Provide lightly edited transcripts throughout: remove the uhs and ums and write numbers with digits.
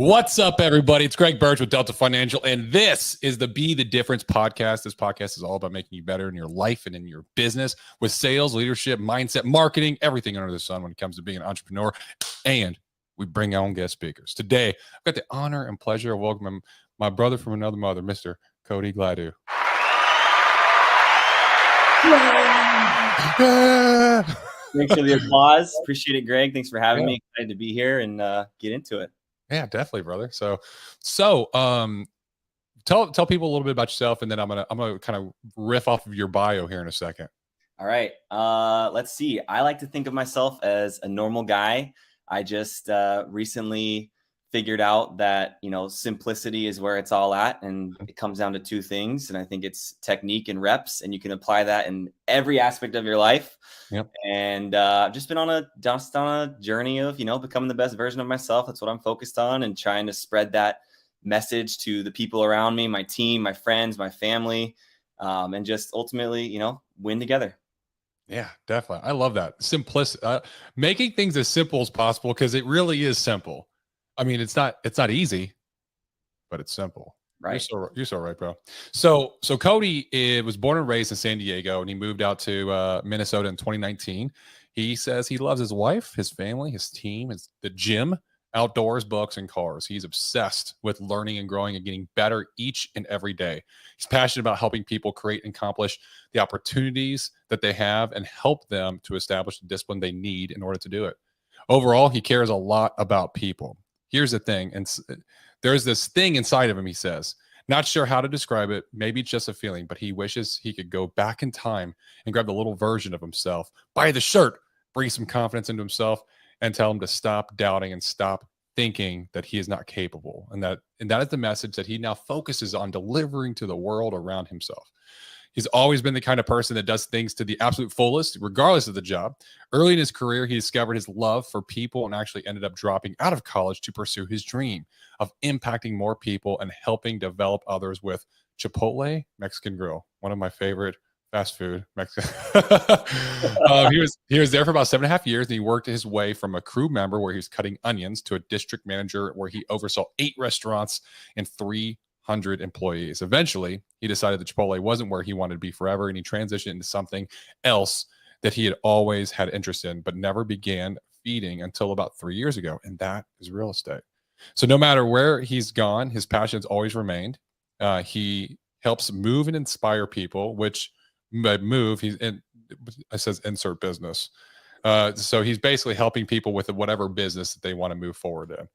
What's up, everybody? It's Greg Birch with Delta Financial, and this is the Be the Difference podcast. This podcast is all about making you better in your life and in your business with sales, leadership, mindset, marketing, everything under the sun when it comes to being an entrepreneur. And we bring our own guest speakers. Today, I've got the honor and pleasure of welcoming my brother from another mother, Mr. Cody Gladu. Thanks for the applause. Appreciate it, Greg. Thanks for having me. Excited to be here and get into it. Yeah, definitely, brother. So tell people a little bit about yourself, and then I'm gonna kind of riff off of your bio here in a second. All right. Let's see. I like to think of myself as a normal guy. I just recently figured out that, simplicity is where it's all at. And it comes down to two things. And I think it's technique and reps. And you can apply that in every aspect of your life. Yep. And I've just been on a journey of, becoming the best version of myself. That's what I'm focused on, and trying to spread that message to the people around me, my team, my friends, my family, and just ultimately, win together. Yeah, definitely. I love that. Simplicity, making things as simple as possible, because it really is simple. I mean, it's not easy, but it's simple. Right. You're so right, bro. So Cody was born and raised in San Diego, and he moved out to Minnesota in 2019. He says he loves his wife, his family, his team, the gym, outdoors, books, and cars. He's obsessed with learning and growing and getting better each and every day. He's passionate about helping people create and accomplish the opportunities that they have and help them to establish the discipline they need in order to do it. Overall, he cares a lot about people. Here's the thing, and there's this thing inside of him, he says. Not sure how to describe it. Maybe it's just a feeling, but he wishes he could go back in time and grab the little version of himself, buy the shirt, bring some confidence into himself, and tell him to stop doubting and stop thinking that he is not capable. And that is the message that he now focuses on delivering to the world around himself. He's always been the kind of person that does things to the absolute fullest, regardless of the job. Early in his career, he discovered his love for people and actually ended up dropping out of college to pursue his dream of impacting more people and helping develop others with Chipotle Mexican Grill, one of my favorite fast food Mexican. He was there for about 7.5 years, and he worked his way from a crew member where he was cutting onions to a district manager where he oversaw 8 restaurants and 300 employees. Eventually, he decided that Chipotle wasn't where he wanted to be forever, and he transitioned into something else that he had always had interest in, but never began feeding until about 3 years ago, and that is real estate. So no matter where he's gone, his passions always remained. He helps move and inspire people, which by move, it says insert business. So he's basically helping people with whatever business that they want to move forward in.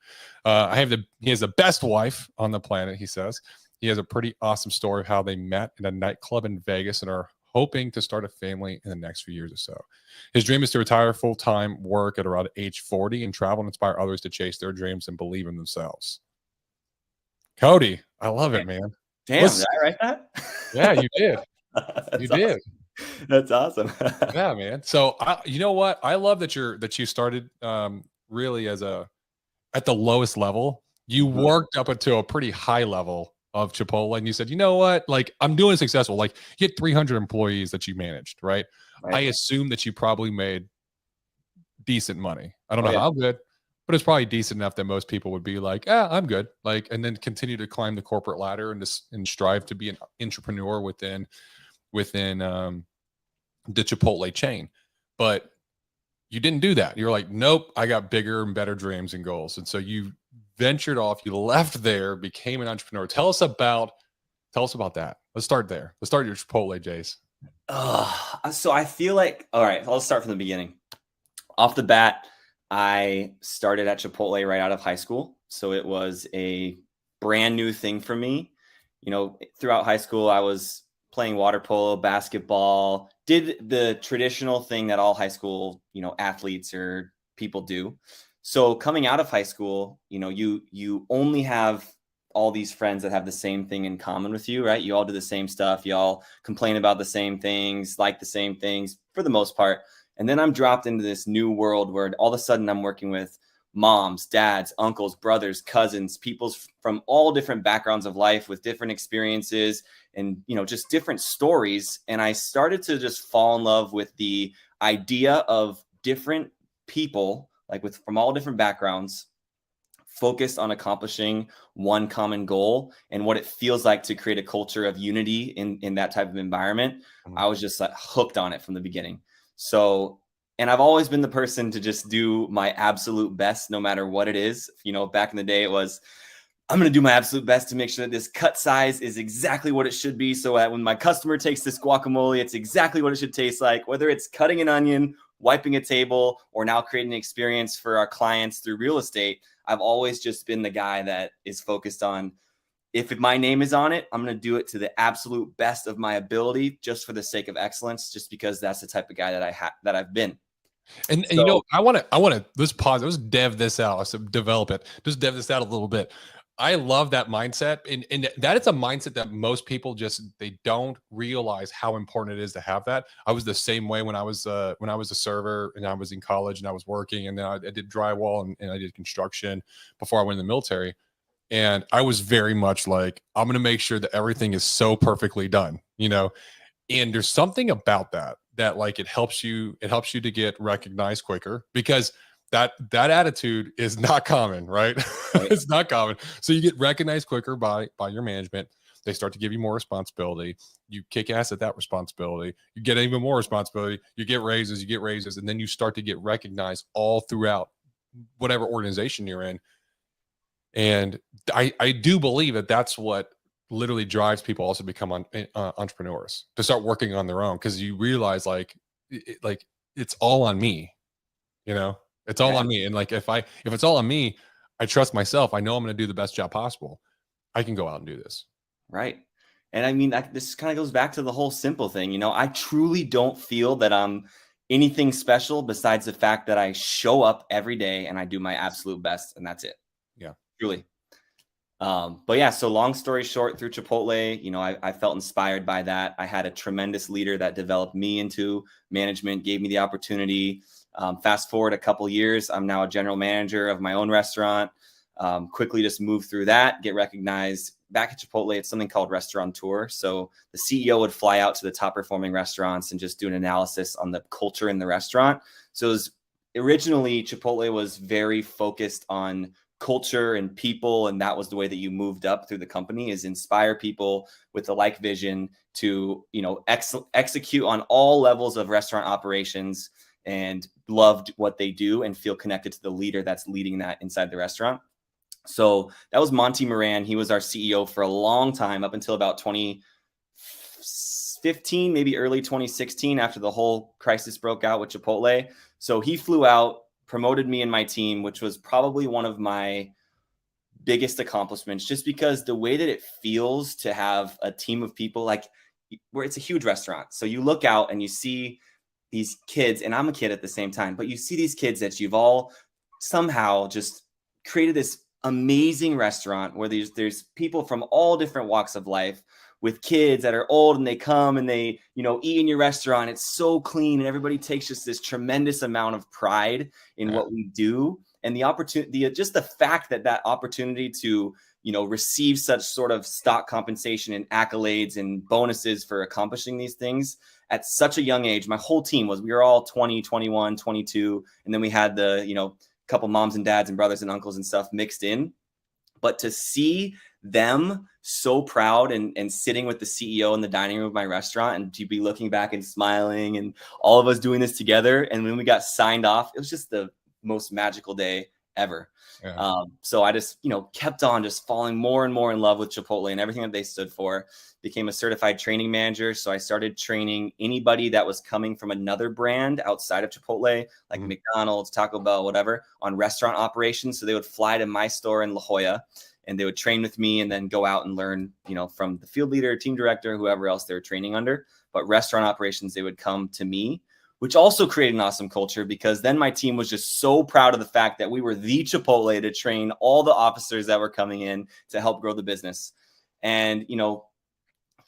He has the best wife on the planet, he says. He has a pretty awesome story of how they met in a nightclub in Vegas and are hoping to start a family in the next few years or so. His dream is to retire full-time work at around age 40 and travel and inspire others to chase their dreams and believe in themselves. Cody, I love it, man. Damn, did I write that? Yeah, you did. You did. That's awesome. Yeah, man. So you know what? I love that you started really at the lowest level. You worked up into a pretty high level of Chipotle, and you said, you know what? Like, I'm doing successful. Like, you had 300 employees that you managed, right? I assume that you probably made decent money. I don't know how good, but it's probably decent enough that most people would be like, I'm good. Like, and then continue to climb the corporate ladder and strive to be an entrepreneur within the Chipotle chain. But you didn't do that. You're like, nope, I got bigger and better dreams and goals. And so you ventured off, you left there, became an entrepreneur. Tell us about that. Let's start there. Let's start your Chipotle days. So I feel like, all right, I'll start from the beginning. Off the bat, I started at Chipotle right out of high school. So it was a brand new thing for me. Throughout high school, I was playing water polo, basketball, did the traditional thing that all high school, athletes or people do. So coming out of high school, you only have all these friends that have the same thing in common with you, right? You all do the same stuff. You all complain about the same things, like the same things for the most part. And then I'm dropped into this new world where all of a sudden I'm working with moms, dads, uncles, brothers, cousins, people from all different backgrounds of life with different experiences and, just different stories. And I started to just fall in love with the idea of different people, like from all different backgrounds, focused on accomplishing one common goal and what it feels like to create a culture of unity in that type of environment. Mhm. I was just like hooked on it from the beginning. So, and I've always been the person to just do my absolute best, no matter what it is. You know, back in the day, it was, I'm going to do my absolute best to make sure that this cut size is exactly what it should be. So that when my customer takes this guacamole, it's exactly what it should taste like, whether it's cutting an onion, wiping a table, or now creating an experience for our clients through real estate. I've always just been the guy that is focused on, if my name is on it, I'm going to do it to the absolute best of my ability, just for the sake of excellence, just because that's the type of guy that I've been. And you know, I want to let's pause. Let's dev this out. Let's develop it. Just dev this out a little bit. I love that mindset, and that is a mindset that most people they don't realize how important it is to have that. I was the same way when I was a server and I was in college and I was working, and then I did drywall and I did construction before I went in the military. And I was very much like, I'm going to make sure that everything is so perfectly done, you know. And there's something about that like it helps you to get recognized quicker, because that attitude is not common, right? It's not common. So you get recognized quicker by your management. They start to give you more responsibility. You kick ass at that responsibility. You get even more responsibility. You get raises, and then you start to get recognized all throughout whatever organization you're in. And I do believe that that's what literally drives people also become entrepreneurs, to start working on their own, because you realize like it's all on me, you know, it's all on me. And like if it's all on me, I trust myself. I know I'm going to do the best job possible. I can go out and do this. Right. And I mean, this kind of goes back to the whole simple thing. You know, I truly don't feel that I'm anything special besides the fact that I show up every day and I do my absolute best, and that's it. Yeah. Truly. But yeah, so long story short, through Chipotle, you know, I felt inspired by that. I had a tremendous leader that developed me into management, gave me the opportunity. Fast forward a couple years, I'm now a general manager of my own restaurant. Quickly just move through that, get recognized. Back at Chipotle, it's something called Restaurateur. So the CEO would fly out to the top performing restaurants and just do an analysis on the culture in the restaurant. So it was, originally, Chipotle was very focused on culture and people, and that was the way that you moved up through the company, is inspire people with the like vision to, you know, execute on all levels of restaurant operations, and loved what they do and feel connected to the leader that's leading that inside the restaurant. So that was Monty Moran. He was our CEO for a long time, up until about 2015, maybe early 2016, after the whole crisis broke out with Chipotle. So he flew out, promoted me and my team, which was probably one of my biggest accomplishments, just because the way that it feels to have a team of people, like, where it's a huge restaurant. So you look out and you see these kids, and I'm a kid at the same time, but you see these kids that you've all somehow just created this amazing restaurant where there's people from all different walks of life, with kids that are old, and they come and they, you know, eat in your restaurant. It's so clean, and everybody takes just this tremendous amount of pride in what we do. And the opportunity, just the fact that opportunity to, you know, receive such sort of stock compensation and accolades and bonuses for accomplishing these things at such a young age. My whole team we were all 20, 21, 22. And then we had the, you know, couple moms and dads and brothers and uncles and stuff mixed in. But to see them so proud and sitting with the CEO in the dining room of my restaurant, and to be looking back and smiling, and all of us doing this together. And when we got signed off, it was just the most magical day ever. Yeah. So I just, you know, kept on just falling more and more in love with Chipotle and everything that they stood for. Became a certified training manager. So I started training anybody that was coming from another brand outside of Chipotle, like McDonald's, Taco Bell, whatever, on restaurant operations. So they would fly to my store in La Jolla, and they would train with me, and then go out and learn, you know, from the field leader, team director, whoever else they were training under. But restaurant operations, they would come to me, which also created an awesome culture, because then my team was just so proud of the fact that we were the Chipotle to train all the officers that were coming in to help grow the business. And, you know,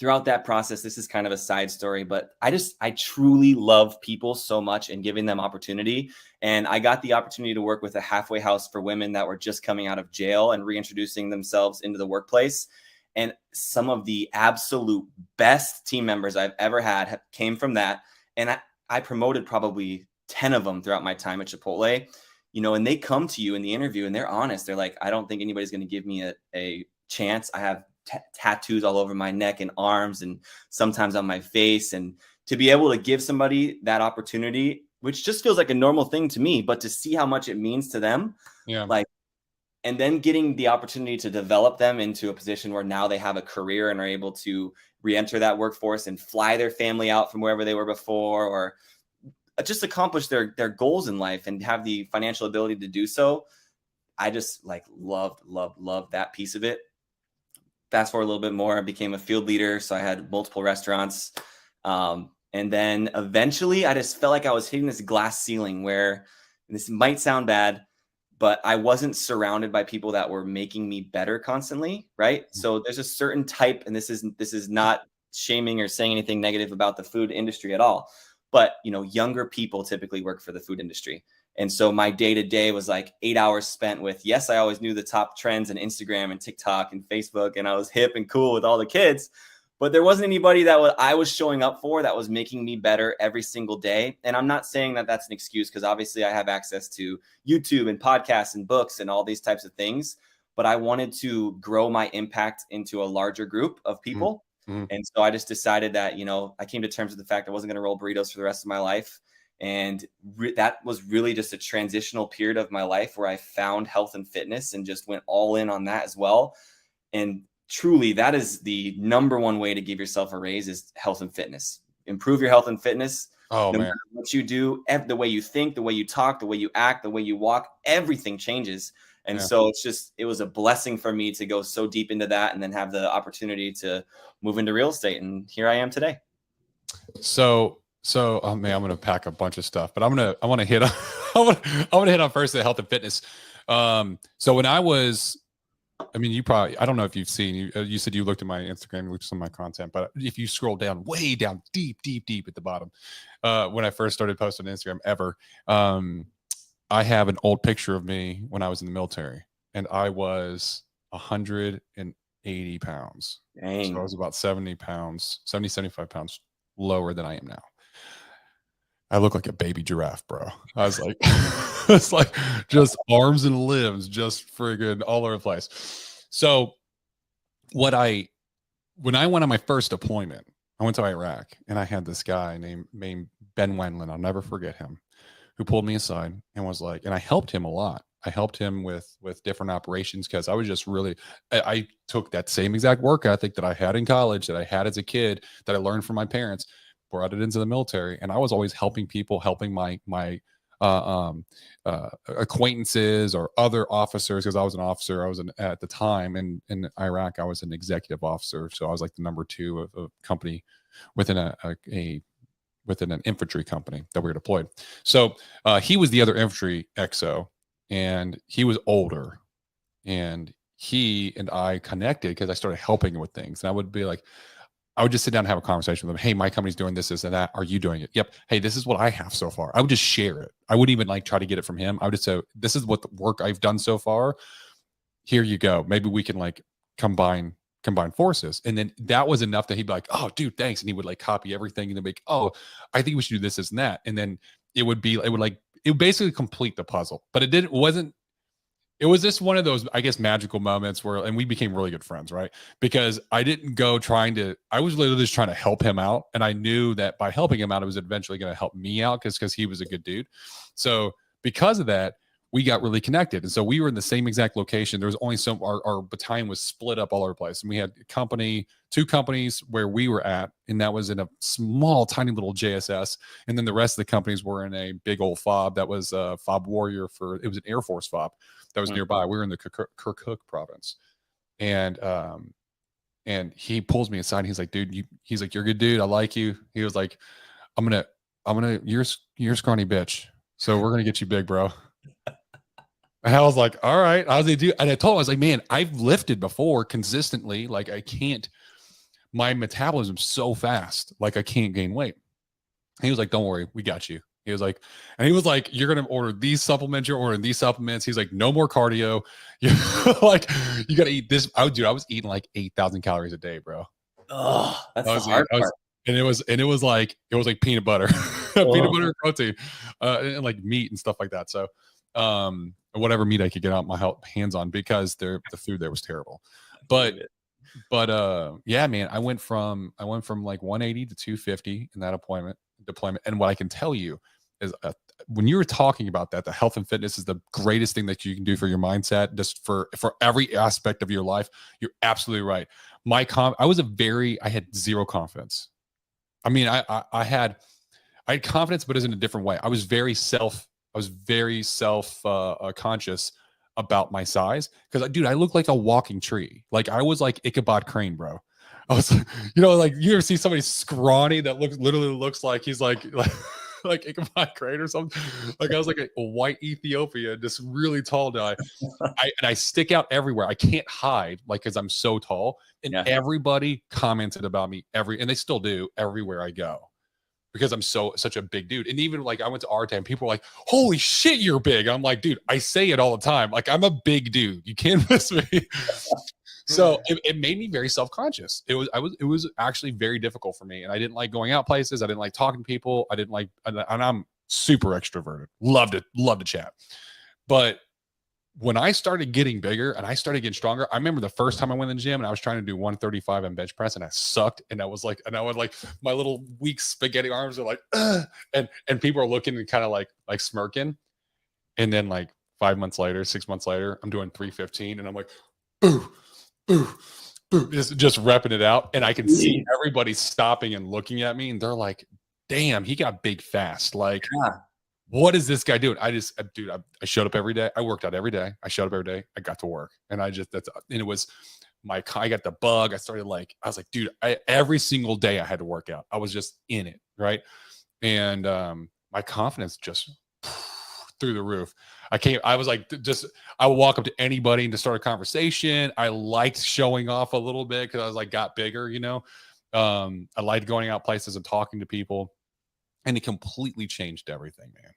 throughout that process, this is kind of a side story, but I truly love people so much and giving them opportunity. And I got the opportunity to work with a halfway house for women that were just coming out of jail and reintroducing themselves into the workplace. And some of the absolute best team members I've ever had came from that. And I promoted probably 10 of them throughout my time at Chipotle. you know, and they come to you in the interview and they're honest. They're like, I don't think anybody's going to give me a chance. I have tattoos all over my neck and arms and sometimes on my face. And to be able to give somebody that opportunity, which just feels like a normal thing to me, but to see how much it means to them, like, and then getting the opportunity to develop them into a position where now they have a career and are able to re-enter that workforce and fly their family out from wherever they were before, or just accomplish their goals in life and have the financial ability to do so. I just like loved that piece of it. Fast forward a little bit more, I became a field leader. So I had multiple restaurants. And then eventually I just felt like I was hitting this glass ceiling where, and this might sound bad, but I wasn't surrounded by people that were making me better constantly. Right. So there's a certain type, and this is not shaming or saying anything negative about the food industry at all, but, you know, younger people typically work for the food industry. And so my day to day was like 8 hours spent with, yes, I always knew the top trends in Instagram and TikTok and Facebook, and I was hip and cool with all the kids, but there wasn't anybody that I was showing up for that was making me better every single day. And I'm not saying that that's an excuse, because obviously I have access to YouTube and podcasts and books and all these types of things, but I wanted to grow my impact into a larger group of people. And so I just decided that, you know, I came to terms with the fact I wasn't going to roll burritos for the rest of my life. And that was really just a transitional period of my life where I found health and fitness and just went all in on that as well. And truly, that is the number one way to give yourself a raise, is health and fitness. Improve your health and fitness. No matter what you do, the way you think, the way you talk, the way you act, the way you walk, everything changes. And so it was a blessing for me to go so deep into that and then have the opportunity to move into real estate. And here I am today. So, oh man, I'm going to pack a bunch of stuff, but I want to hit on, I want to hit on first the health and fitness. So when I was, I mean, I don't know if you've seen, you said you looked at my Instagram, you looked at some of my content, but if you scroll down, way down, deep at the bottom, when I first started posting on Instagram ever, I have an old picture of me when I was in the military, and I was 180 pounds. Dang. So I was about 75 pounds lower than I am now. I look like a baby giraffe, bro. I was like, it's like just arms and limbs, just friggin' all over the place. So when I went on my first deployment, I went to Iraq, and I had this guy named Ben Wendland. I'll never forget him, who pulled me aside and was like, and I helped him a lot. I helped him with different operations, because I was just really, I took that same exact work ethic that I had in college, that I had as a kid, that I learned from my parents, brought it into the military. And I was always helping people, helping my acquaintances or other officers, because I was an officer. I was at the time in Iraq, I was an executive officer. So I was like the number 2 of a company within within an infantry company that we were deployed. So he was the other infantry XO, and he was older, and he and I connected because I started helping him with things. And I would be like, I would just sit down and have a conversation with him. Hey, my company's doing this and that. Are you doing it? Yep. Hey, this is what I have so far. I would just share it. I wouldn't even like try to get it from him. I would just say, this is what the work I've done so far. Here you go. Maybe we can like combine forces. And then that was enough that he'd be like, oh dude, thanks. And he would like copy everything and then be like, oh, I think we should do this and that. And then it would basically complete the puzzle. But it was just one of those, I guess, magical moments where, and we became really good friends, right? Because I didn't go I was literally just trying to help him out. And I knew that by helping him out, it was eventually going to help me out, because he was a good dude. So because of that, we got really connected. And so we were in the same exact location. There was only our battalion was split up all over the place. And we had 2 companies where we were at, and that was in a small, tiny little JSS. And then the rest of the companies were in a big old FOB that was a FOB Warrior it was an Air Force FOB that was nearby. We were in the Kirkuk province. And he pulls me aside. And he's like, dude, he's like, you're a good dude. I like you. He was like, you're a scrawny bitch. So we're going to get you big, bro. And I was like, all right, how's he do? And I told him, I was like, man, I've lifted before consistently. Like my metabolism's so fast. Like I can't gain weight. He was like, don't worry, we got you. He was like, you're going to order these supplements. You're ordering these supplements. He's like, no more cardio. You're like, you got to eat this. I was eating like 8,000 calories a day, bro. Oh, that's the hard part. And it was like peanut butter, peanut butter and protein, and like meat and stuff like that. So whatever meat I could get out my hands on, because the food there was terrible. But yeah, man, I went from like 180 to 250 in that deployment. And what I can tell you is, when you were talking about that, the health and fitness is the greatest thing that you can do for your mindset, just for every aspect of your life. You're absolutely right. I had zero confidence. I mean, I had confidence, but it was in a different way. I was very self conscious about my size, because, dude, I look like a walking tree. Like, I was like Ichabod Crane, bro. I was, like, you ever see somebody scrawny that literally looks like he's like like Ichabod Crane or something? Like, I was like a white Ethiopian, this really tall guy. And I stick out everywhere. I can't hide, like, because I'm so tall. And everybody commented about me and they still do everywhere I go, because I'm such a big dude. And even like, I went to Arte and people were like, "Holy shit, you're big." I'm like, dude, I say it all the time. Like, I'm a big dude. You can't miss me. So it made me very self-conscious. It was actually very difficult for me. And I didn't like going out places. I didn't like talking to people. And I'm super extroverted. Love to chat. But when I started getting bigger and I started getting stronger, I remember the first time I went in the gym and I was trying to do 135 on bench press, and I sucked. And I was like, my little weak spaghetti arms are like, ugh, and people are looking and kind of like smirking. And then like 6 months later, I'm doing 315 and I'm like, ooh, ooh, ooh, just repping it out. And I can see everybody stopping and looking at me, and they're like, damn, he got big fast. Like, what is this guy doing? I showed up every day. I worked out every day. I showed up every day. I got to work. And it was I got the bug. I was like, dude, every single day I had to work out. I was just in it. Right. And my confidence just through the roof. I was like, I would walk up to anybody and to start a conversation. I liked showing off a little bit, because I was like, got bigger, I liked going out places and talking to people. And it completely changed everything, man.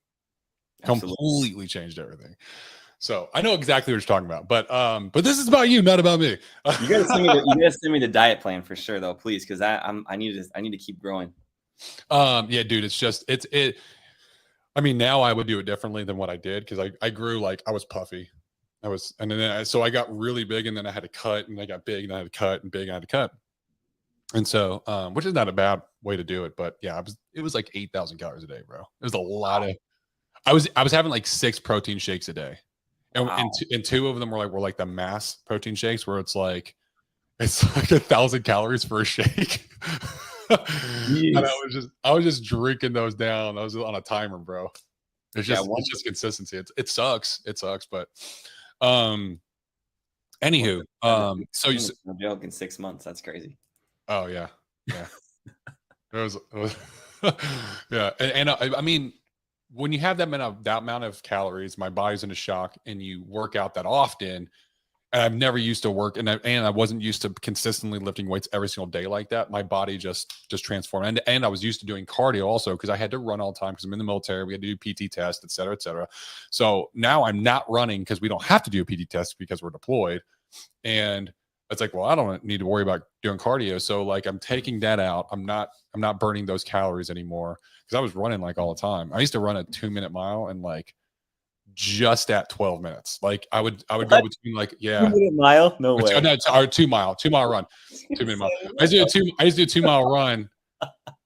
Absolutely. Completely changed everything. So I know exactly what you're talking about, but this is about you, not about me. You gotta send me the diet plan for sure, though, please, because I need to keep growing. Yeah, dude, I mean, now I would do it differently than what I did, because I grew, like, I was puffy. So I got really big, and then I had to cut, and I got big, and I had to cut, and big, and I had to cut. And so, which is not a bad way to do it, but yeah, it was like 8,000 calories a day, bro. It was a lot of, I was having like 6 protein shakes a day. And 2 of them were like the mass protein shakes, where it's like 1,000 calories for a shake. And I was just drinking those down. I was on a timer, bro. It's just consistency. It sucks. But, anywho, so you joke in 6 months. That's crazy. Oh yeah. It was yeah. And I mean, when you have that amount of calories, my body's in a shock, and you work out that often. And I've never used to work, and I wasn't used to consistently lifting weights every single day like that. My body just transformed. And I was used to doing cardio also, because I had to run all the time, because I'm in the military. We had to do PT tests, et cetera, et cetera. So now I'm not running, because we don't have to do a PT test because we're deployed. And it's like, well, I don't need to worry about doing cardio. So like, I'm taking that out. I'm not burning those calories anymore, because I was running like all the time. I used to run a 2-minute mile and like just at 12 minutes. Like I would go between like, 2-minute mile. No way. No, or 2 mile run, 2-minute mile. I used to do a 2 mile run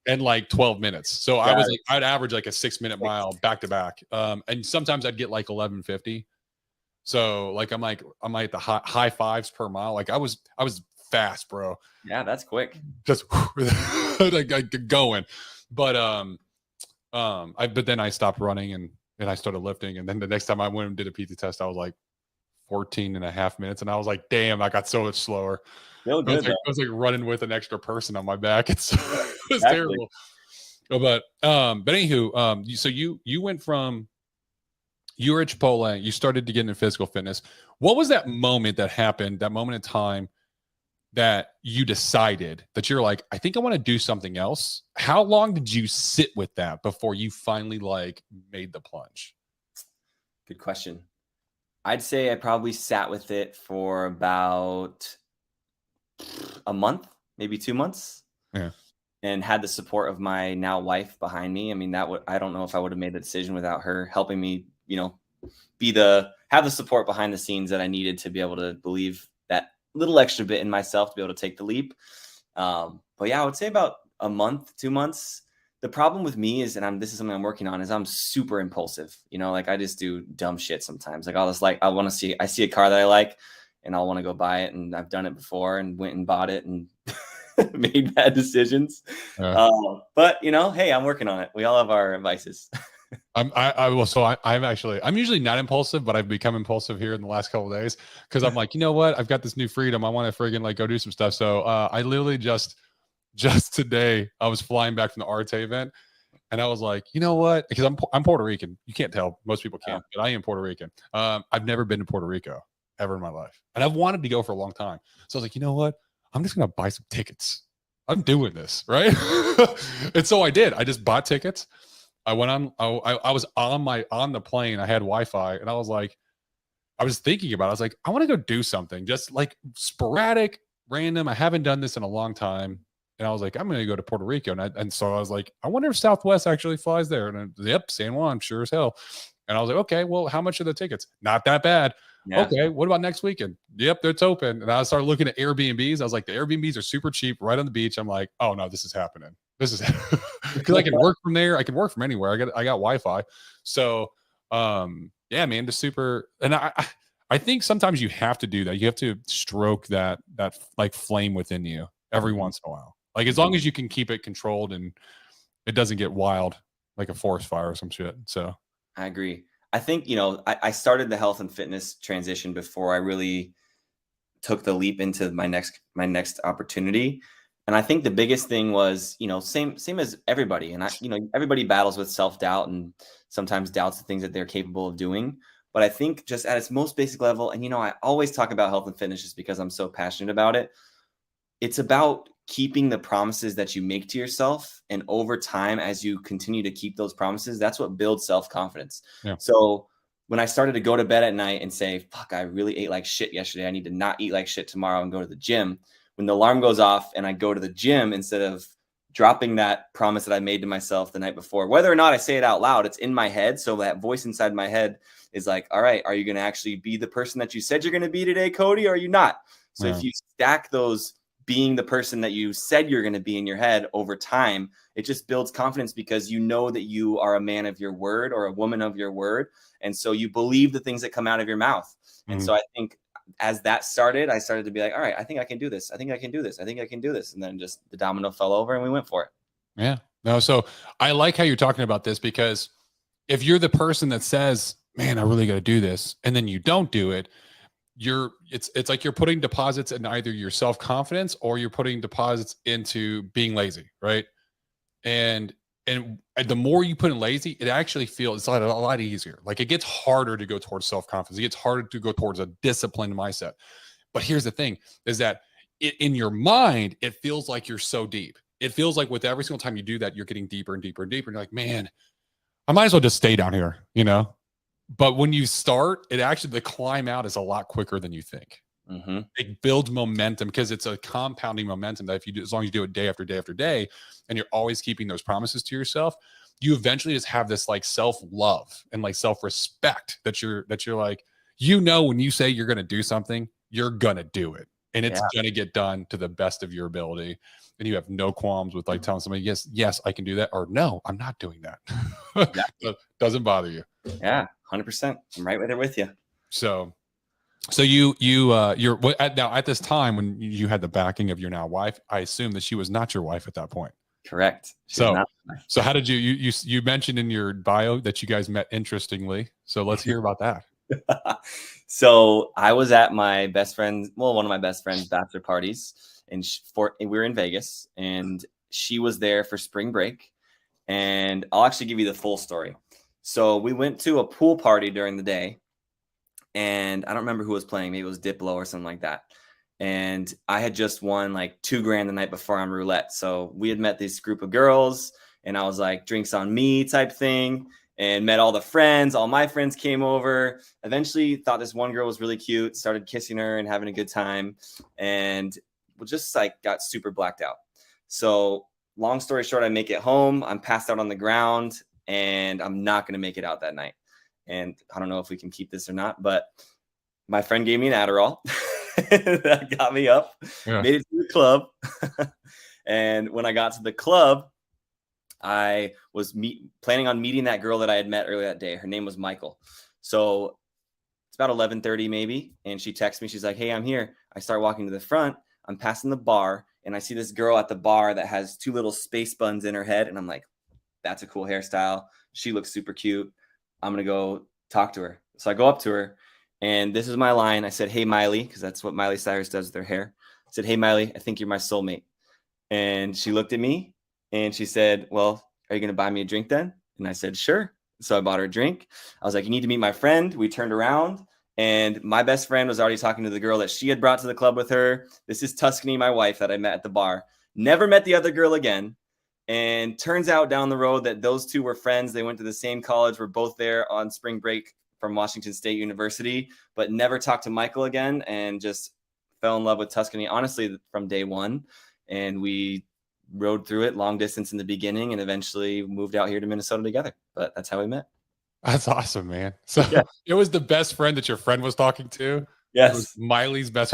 in like 12 minutes. So I'd average like a 6-minute mile back to back. And sometimes I'd get like 11:50. So like, I'm like the high 5s per mile. Like I was fast, bro. Yeah, that's quick. Just like going. But but then I stopped running, and I started lifting. And then the next time I went and did a PT test, I was like 14.5 minutes. And I was like, damn, I got so much slower. I was like running with an extra person on my back. It was terrible. But anywho, so you went from, you were at Chipotle, you started to get into physical fitness. What was that moment that happened, that moment in time that you decided that you're like, I think I want to do something else? How long did you sit with that before you finally like made the plunge? Good question. I'd say I probably sat with it for about a month, maybe 2 months. Yeah. And had the support of my now wife behind me. I mean, I don't know if I would have made the decision without her helping me, have the support behind the scenes that I needed to be able to believe that little extra bit in myself to be able to take the leap. But yeah, I would say about a month, 2 months. The problem with me is, and this is something I'm working on, is I'm super impulsive. Like I just do dumb shit sometimes. Like I see a car that I like and I'll want to go buy it. And I've done it before and went and bought it and made bad decisions. But hey, I'm working on it. We all have our vices. I'm usually not impulsive, but I've become impulsive here in the last couple of days because I'm like, you know what? I've got this new freedom. I want to friggin' like go do some stuff. So I literally just today I was flying back from the Arte event and I was like, you know what? Because I'm Puerto Rican. You can't tell. Most people can't, but I am Puerto Rican. I've never been to Puerto Rico ever in my life. And I've wanted to go for a long time. So I was like, you know what? I'm just going to buy some tickets. I'm doing this, right? And so I did. I just bought tickets. I went on. I was on the plane. I had Wi-Fi, and I was like, I was thinking about it. I was like, I want to go do something, just like sporadic, random. I haven't done this in a long time, and I was like, I'm going to go to Puerto Rico, and so I was like, I wonder if Southwest actually flies there. And yep, San Juan, sure as hell. And I was like, okay, well, how much are the tickets? Not that bad. Yeah. Okay, what about next weekend? Yep, it's open. And I started looking at Airbnbs. I was like, the Airbnbs are super cheap, right on the beach. I'm like, oh no, this is happening. This is because I can work from there. I can work from anywhere. I got Wi-Fi. So yeah, man, just super. And I think sometimes you have to do that. You have to stroke that like flame within you every once in a while. Like as long as you can keep it controlled and it doesn't get wild like a forest fire or some shit. So I agree. I think, I started the health and fitness transition before I really took the leap into my next opportunity. And I think the biggest thing was, same as everybody. And everybody battles with self-doubt and sometimes doubts the things that they're capable of doing. But I think just at its most basic level, and, I always talk about health and fitness just because I'm so passionate about it. It's about keeping the promises that you make to yourself. And over time, as you continue to keep those promises, that's what builds self-confidence. Yeah. So when I started to go to bed at night and say, fuck, I really ate like shit yesterday. I need to not eat like shit tomorrow and go to the gym. When the alarm goes off and I go to the gym, instead of dropping that promise that I made to myself the night before, whether or not I say it out loud, it's in my head. So that voice inside my head is like, all right, are you going to actually be the person that you said you're going to be today, Cody, or are you not? So if you stack those being the person that you said you're going to be in your head over time, it just builds confidence because you know that you are a man of your word or a woman of your word. And so you believe the things that come out of your mouth. And so I think as that started, I started to be like, all right, I think I can do this. I think I can do this. I think I can do this. And then just the domino fell over and we went for it. Yeah. No, so I like how you're talking about this because if you're the person that says, man, I really got to do this, and then you don't do it, it's like you're putting deposits in either your self-confidence or you're putting deposits into being lazy, right? And the more you put in lazy, it actually feels it's a lot easier. Like it gets harder to go towards self-confidence. It gets harder to go towards a disciplined mindset. But here's the thing is that in your mind, it feels like you're so deep. It feels like with every single time you do that, you're getting deeper and deeper and deeper. And you're like, man, I might as well just stay down here, But when you start, the climb out is a lot quicker than you think. Mm-hmm. It builds momentum because it's a compounding momentum that as long as you do it day after day after day, and you're always keeping those promises to yourself, you eventually just have this like self-love and like self-respect that you're like, when you say you're going to do something, you're going to do it. And it's going to get done to the best of your ability. And you have no qualms with like telling somebody, yes, I can do that. Or no, I'm not doing that. Exactly. Doesn't bother you. Yeah, 100%. I'm right there with you. So you're now at this time when you had the backing of your now wife, I assume that she was not your wife at that point. Correct. So how did you mentioned in your bio that you guys met interestingly. So let's hear about that. So I was at my best friend's, one of my best friend's bachelor parties, and we were in Vegas, and she was there for spring break. And I'll actually give you the full story. So we went to a pool party during the day, and I don't remember who was playing. Maybe it was Diplo or something like that. And I had just won like $2,000 the night before on roulette. So we had met this group of girls, and I was like, drinks on me type thing, and met all the friends. All my friends came over. Eventually thought this one girl was really cute, started kissing her and having a good time, and just like got super blacked out. So long story short, I make it home. I'm passed out on the ground, and I'm not going to make it out that night. And I don't know if we can keep this or not, but my friend gave me an Adderall that got me up, made it to the club. And when I got to the club, I was planning on meeting that girl that I had met earlier that day. Her name was Michael. So it's about 11:30 maybe. And she texts me. She's like, hey, I'm here. I start walking to the front. I'm passing the bar. And I see this girl at the bar that has 2 little space buns in her head. And I'm like, that's a cool hairstyle. She looks super cute. I'm going to go talk to her. So I go up to her. And this is my line. I said, hey, Miley, because that's what Miley Cyrus does with her hair. I said, hey, Miley, I think you're my soulmate. And she looked at me and she said, well, are you going to buy me a drink then? And I said, sure. So I bought her a drink. I was like, you need to meet my friend. We turned around and my best friend was already talking to the girl that she had brought to the club with her. This is Tuscany, my wife that I met at the bar. Never met the other girl again. And turns out down the road that those two were friends. They went to the same college. We're both there on spring break from Washington State University, but never talked to Michael again and just fell in love with Tuscany, honestly, from day one. And we rode through it long distance in the beginning and eventually moved out here to Minnesota together. But that's how we met. That's awesome, man. So It was the best friend that your friend was talking to. Yes. It was Miley's best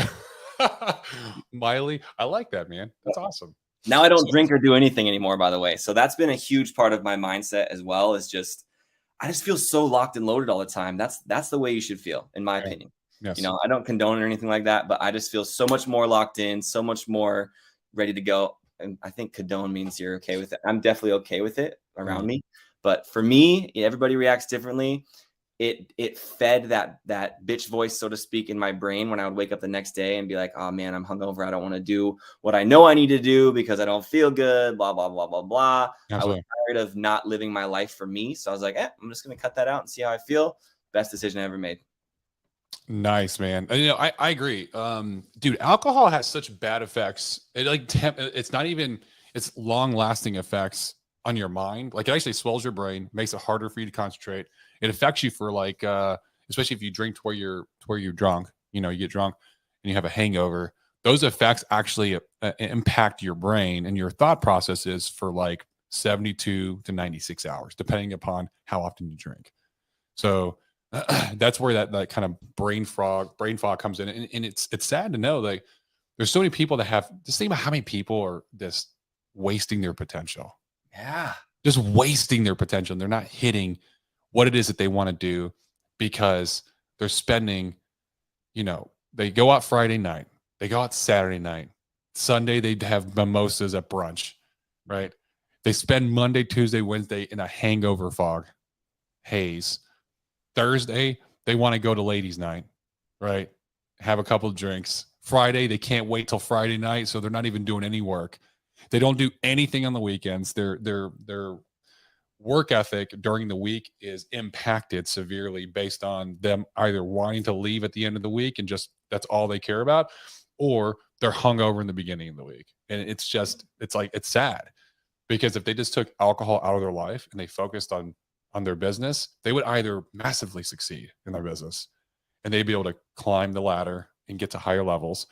Miley. I like that, man. That's awesome. Now I don't drink or do anything anymore, by the way. So that's been a huge part of my mindset as well, is just, I just feel so locked and loaded all the time. That's the way you should feel, in my opinion. Yes. You know, I don't condone or anything like that, but I just feel so much more locked in, so much more ready to go. And I think condone means you're okay with it. I'm definitely okay with it around me. But for me, everybody reacts differently. It fed that bitch voice, so to speak, in my brain when I would wake up the next day and be like, oh man, I'm hungover. I don't want to do what I know I need to do because I don't feel good, blah, blah, blah, blah, blah. Absolutely. I was tired of not living my life for me. So I was like, I'm just going to cut that out and see how I feel. Best decision I ever made. Nice, man. You know, I agree. Dude, alcohol has such bad effects. It's not even, it's long lasting effects on your mind. Like it actually swells your brain, makes it harder for you to concentrate. It affects you for like, especially if you drink to where you're drunk, you know, you get drunk and you have a hangover. Those effects actually impact your brain and your thought processes for like 72 to 96 hours, depending upon how often you drink. So that's where that kind of brain fog comes in. And it's sad to know, like, there's so many people that have, just think about how many people are just wasting their potential. Yeah. Just wasting their potential. And they're not hitting what it is that they want to do because they're spending, you know, they go out Friday night, they go out Saturday night, Sunday, they have mimosas at brunch, right? They spend Monday, Tuesday, Wednesday in a hangover fog, haze. Thursday, they want to go to ladies' night, right? Have a couple of drinks. Friday, they can't wait till Friday night, so they're not even doing any work. They don't do anything on the weekends. Their work ethic during the week is impacted severely based on them either wanting to leave at the end of the week and just that's all they care about, or they're hungover in the beginning of the week. And it's sad because if they just took alcohol out of their life and they focused on their business, they would either massively succeed in their business and they'd be able to climb the ladder and get to higher levels,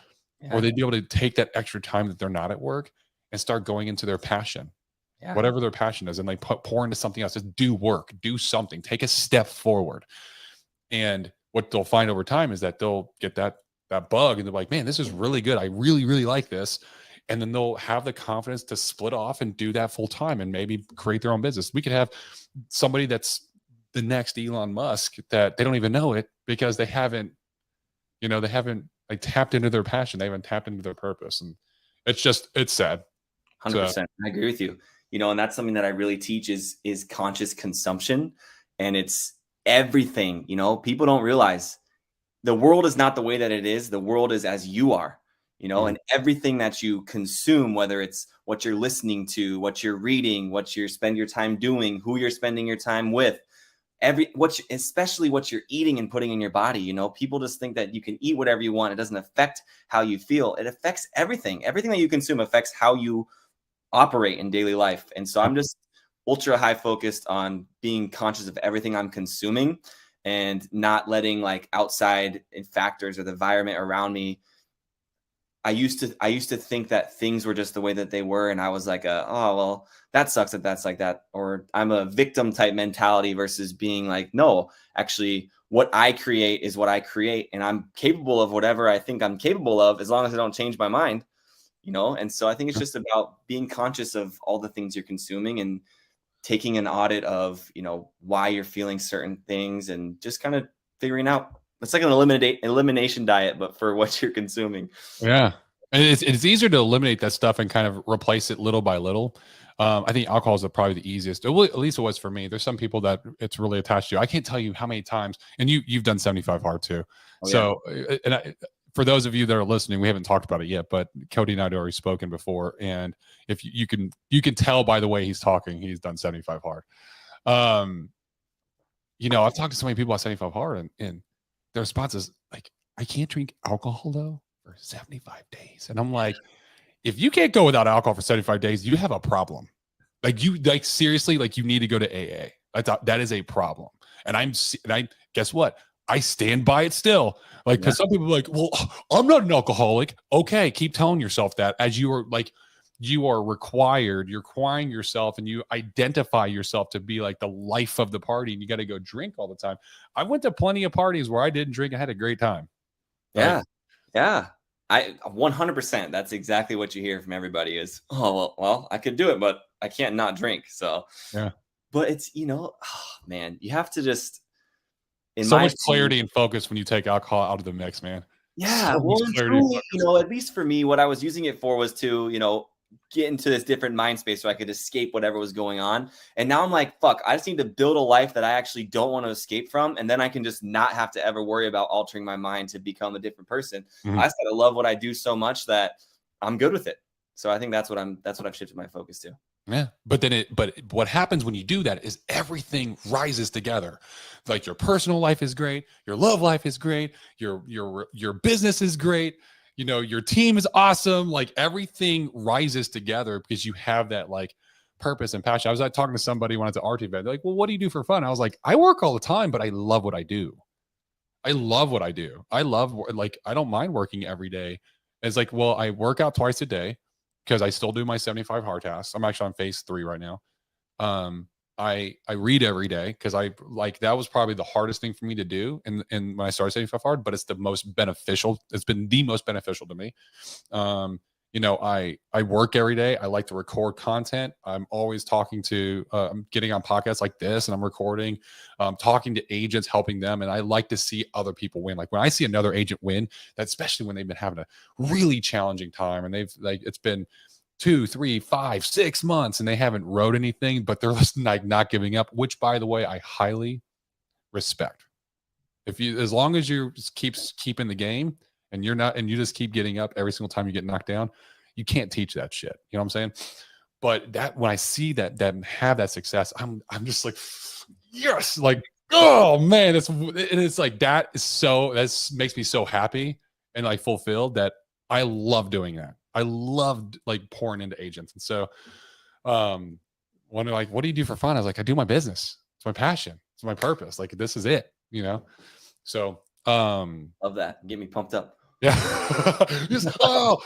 or they'd be able to take that extra time that they're not at work and start going into their passion, whatever their passion is, and they pour into something else. Just do work, do something, take a step forward. And what they'll find over time is that they'll get that bug and they're like, man, this is really good. I really, really like this. And then they'll have the confidence to split off and do that full time and maybe create their own business. We could have somebody that's the next Elon Musk that they don't even know it because they haven't like tapped into their passion. They haven't tapped into their purpose. And it's sad. 100%. I agree with you. You know, and that's something that I really teach is conscious consumption. And it's everything, you know, people don't realize the world is not the way that it is. The world is as you are, you know, and everything that you consume, whether it's what you're listening to, what you're reading, what you spend your time doing, who you're spending your time with, especially what you're eating and putting in your body. You know, people just think that you can eat whatever you want. It doesn't affect how you feel. It affects everything. Everything that you consume affects how you operate in daily life. And so I'm just ultra high focused on being conscious of everything I'm consuming and not letting like outside factors or the environment around me I used to think that things were just the way that they were, and I was like, oh well, that sucks that that's like that, or I'm a victim type mentality versus being like, no, actually, what I create is what I create, and I'm capable of whatever I think I'm capable of, as long as I don't change my mind, you know. And so I think it's just about being conscious of all the things you're consuming and taking an audit of, you know, why you're feeling certain things, and just kind of figuring out. It's like an elimination diet, but for what you're consuming. Yeah. And it's easier to eliminate that stuff and kind of replace it little by little. I think alcohol is probably the easiest. At least it was for me. There's some people that it's really attached to. I can't tell you how many times, and you've done 75 hard too. Oh, yeah. So, for those of you that are listening, we haven't talked about it yet, but Cody and I had already spoken before. And if you can tell by the way he's talking, he's done 75 hard. You know, I've talked to so many people about 75 hard, and their response is like, I can't drink alcohol though for 75 days. And I'm like, if you can't go without alcohol for 75 days, you have a problem. Like seriously, like you need to go to AA. I thought that is a problem. And I guess what? I stand by it still. Like, because some people are like, well, I'm not an alcoholic. Okay, keep telling yourself that as you are like, you are required, you're requiring yourself, and you identify yourself to be like the life of the party, and you got to go drink all the time. I went to plenty of parties where I didn't drink. I had a great time. Yeah. Like, Yeah. I 100%. That's exactly what you hear from everybody is, oh, well, I could do it, but I can't not drink. So, yeah. But it's, you know, oh, man, you have to just, so much clarity and focus when you take alcohol out of the mix, man. Yeah. So Well, you know, at least for me, what I was using it for was to, you know, get into this different mind space so I could escape whatever was going on. And now I'm like, fuck, I just need to build a life that I actually don't want to escape from. And then I can just not have to ever worry about altering my mind to become a different person. Mm-hmm. I just gotta love what I do so much that I'm good with it. So I think that's what I've shifted my focus to. Yeah. But what happens when you do that is everything rises together. Like your personal life is great. Your love life is great. Your business is great. You know, your team is awesome. Like everything rises together because you have that like purpose and passion. I was talking to somebody when I was at RT event. They're like, well, what do you do for fun? I was like, I work all the time, but I love what I do. I love what I do. I don't mind working every day. It's like, well, I work out twice a day because I still do my 75 hard tasks. I'm actually on phase 3 right now. I read every day because that was probably the hardest thing for me to do. And when I started 75 hard, but it's the most beneficial. It's been the most beneficial to me. You know, I work every day. I like to record content. I'm always talking to, I'm getting on podcasts like this and I'm recording, talking to agents, helping them. And I like to see other people win. Like when I see another agent win, that especially when they've been having a really challenging time and it's been 2, 3, 5, 6 months and they haven't wrote anything, but they're just like not giving up, which by the way, I highly respect. As long as you just keep in the game and you just keep getting up every single time you get knocked down, you can't teach that shit. You know what I'm saying? But that when I see that have that success, I'm just like, yes, like, oh man, it's like that makes me so happy and like fulfilled that I love doing that. I loved like pouring into agents. And so when they're like, what do you do for fun? I was like, I do my business. It's my passion. It's my purpose. Like this is it, you know? So love that. Get me pumped up. Yeah. So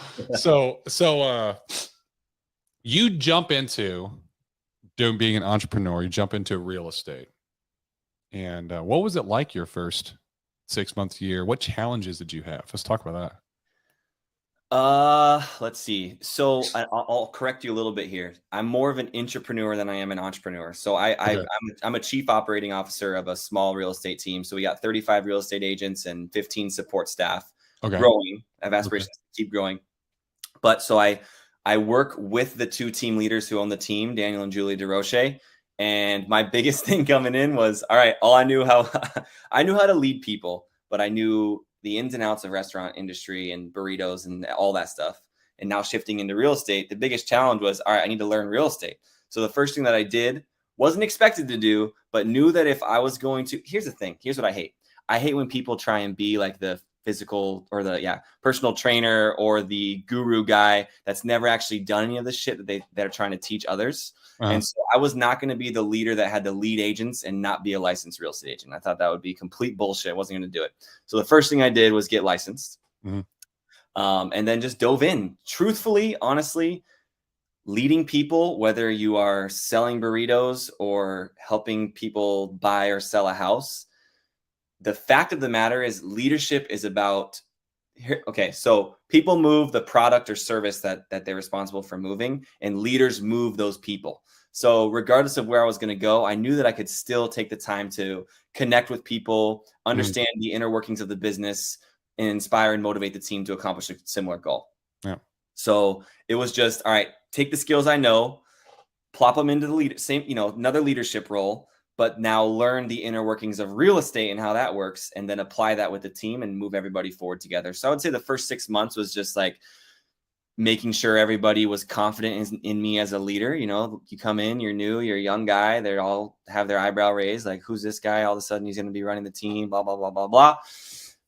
you jump into being an entrepreneur, you jump into real estate. And what was it like your first 6 months, year? What challenges did you have? Let's talk about that. Let's see. So I'll correct you a little bit here. I'm more of an intrapreneur than I am an entrepreneur. So I'm a chief operating officer of a small real estate team. So we got 35 real estate agents and 15 support staff. Okay. Growing. I have aspirations to keep growing. But so I work with the 2 team leaders who own the team, Daniel and Julie DeRoche. And my biggest thing coming in was, all right, I knew how to lead people, but I knew the ins and outs of restaurant industry and burritos and all that stuff. And now shifting into real estate, the biggest challenge was, all right, I need to learn real estate. So the first thing that I did, wasn't expected to do, but knew that if I was going to, here's the thing, here's what I hate. I hate when people try and be like the physical or the personal trainer or the guru guy that's never actually done any of the shit that they're trying to teach others. Uh-huh. And so I was not going to be the leader that had to lead agents and not be a licensed real estate agent. I thought that would be complete bullshit. I wasn't going to do it. So the first thing I did was get licensed. Mm-hmm. And then just dove in. Truthfully, honestly, leading people, whether you are selling burritos or helping people buy or sell a house, the fact of the matter is leadership is about okay, so people move the product or service that they're responsible for moving, and leaders move those people. So regardless of where I was going to go, I knew that I could still take the time to connect with people, understand the inner workings of the business, and inspire and motivate the team to accomplish a similar goal. Yeah. So it was just, all right, take the skills I know, plop them into the same, another leadership role, but now learn the inner workings of real estate and how that works, and then apply that with the team and move everybody forward together. So I would say the first 6 months was just like making sure everybody was confident in me as a leader. You come in, you're new, you're a young guy, they all have their eyebrow raised, like, who's this guy? All of a sudden he's going to be running the team, blah, blah, blah, blah, blah.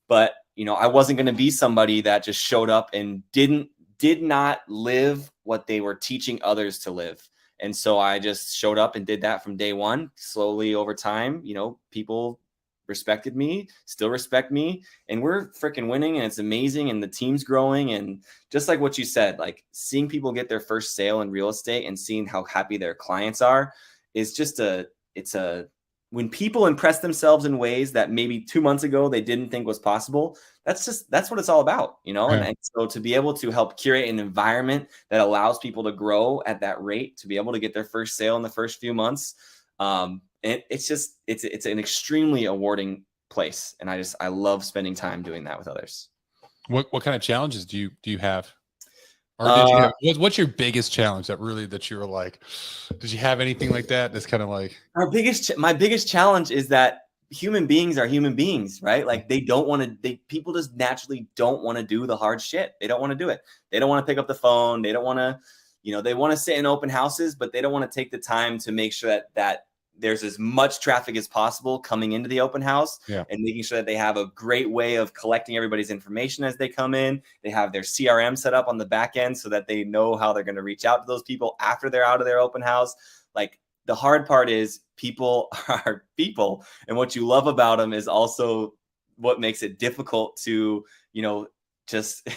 But, I wasn't going to be somebody that just showed up and did not live what they were teaching others to live. And so I just showed up and did that from day one. Slowly over time, people respected me, still respect me, and we're freaking winning, and it's amazing, and the team's growing. And just like what you said, like seeing people get their first sale in real estate and seeing how happy their clients are is just when people impress themselves in ways that maybe 2 months ago they didn't think was possible, that's what it's all about, Right. And so to be able to help curate an environment that allows people to grow at that rate, to be able to get their first sale in the first few months, it's an extremely rewarding place. And I love spending time doing that with others. What kind of challenges do you have? Or did you have, what's your biggest challenge that you were like, did you have anything like that? That's kind of like my biggest challenge is that human beings are human beings, right? Like people just naturally don't want to do the hard shit. They don't want to do it. They don't want to pick up the phone. They don't want to, they want to sit in open houses, but they don't want to take the time to make sure that there's as much traffic as possible coming into the open house, and making sure that they have a great way of collecting everybody's information as they come in. They have their CRM set up on the back end so that they know how they're going to reach out to those people after they're out of their open house. Like, the hard part is people are people, and what you love about them is also what makes it difficult to, just